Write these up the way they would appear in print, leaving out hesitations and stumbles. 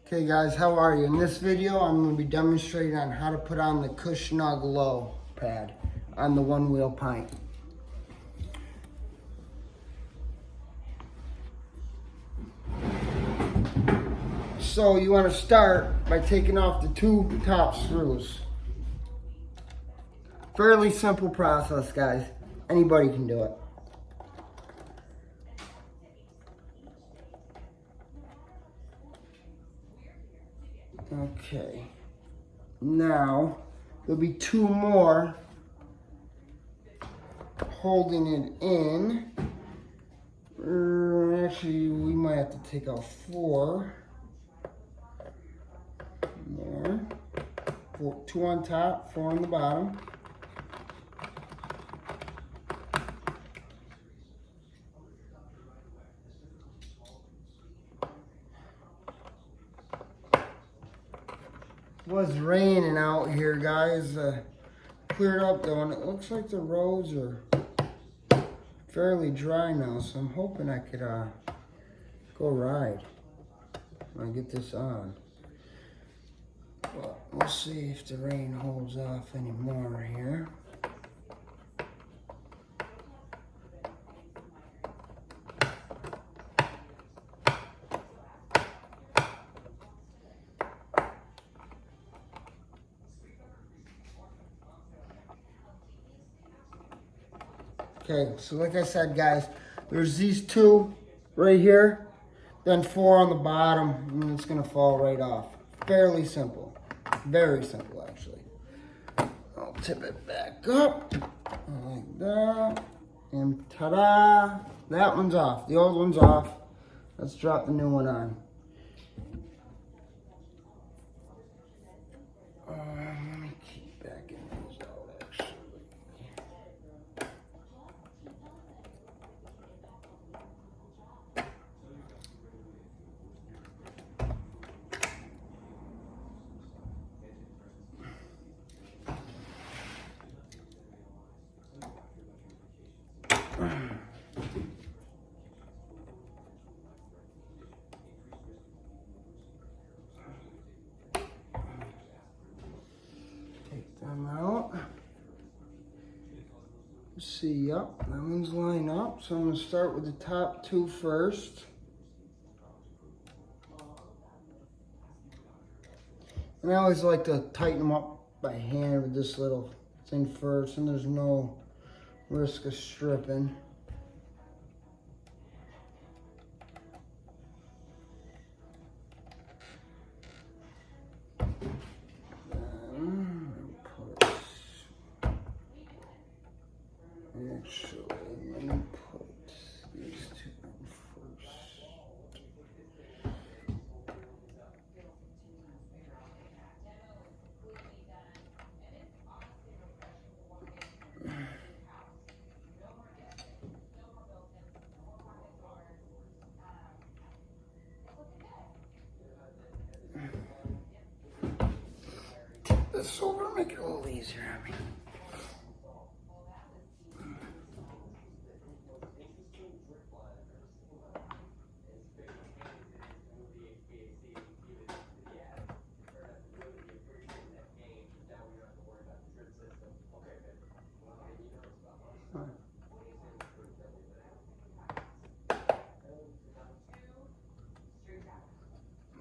Okay guys, how are you? In this video, I'm going to be demonstrating on how to put on the Kush Low pad on the one wheel pint. So you want to start by taking off the two top screws. Fairly simple process, guys. Anybody can do it. Okay. Now, there'll be two more holding it in. Actually, we might have to take out four more. Two on top, four on the bottom. It was raining out here, guys. Cleared up though, and it looks like the roads are fairly dry now, so I'm hoping I could go ride when I get this on. But we'll see if the rain holds off anymore here. Okay, so like I said, guys, there's these two right here, then four on the bottom, and it's gonna fall right off. Fairly simple, very simple actually. I'll tip it back up, like that, and ta-da, that one's off. The old one's off. Let's drop the new one on. Let me keep backing these out actually. Take them out. See, yep, that one's lined up. So I'm gonna start with the top two first. And I always like to tighten them up by hand with this little thing first, and there's no risk of stripping. Actually, let me put these two in first. Tip this over, make it a little easier on me.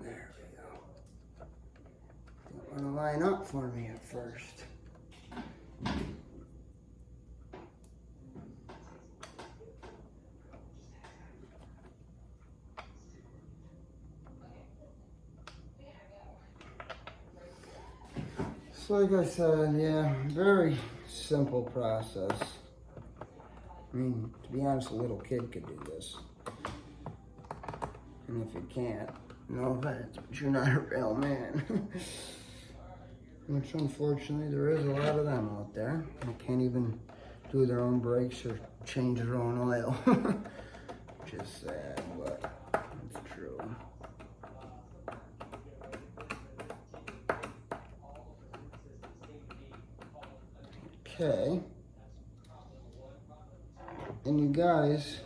There we go. Don't want to line up for me at first. So like I said, yeah, very simple process. I mean, to be honest, a little kid could do this. And if you can't, no offense, but you're not a real man. Which unfortunately there is a lot of them out there. They can't even do their own brakes or change their own oil. Which is sad, but it's true. Okay. And you guys,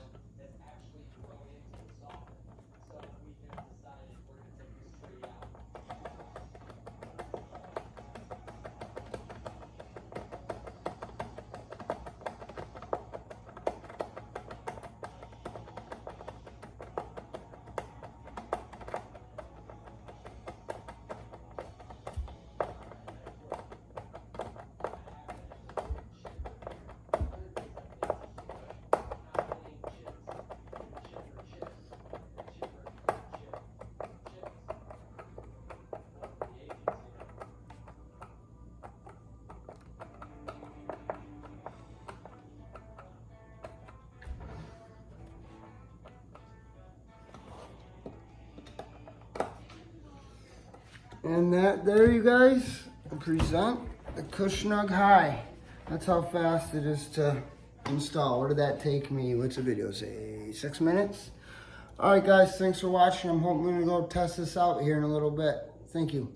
And that there, you guys, present the Kush Snug High. That's how fast it is to install. What did that take me? What's the video say? 6 minutes? All right, guys, thanks for watching. I'm hoping to go test this out here in a little bit. Thank you.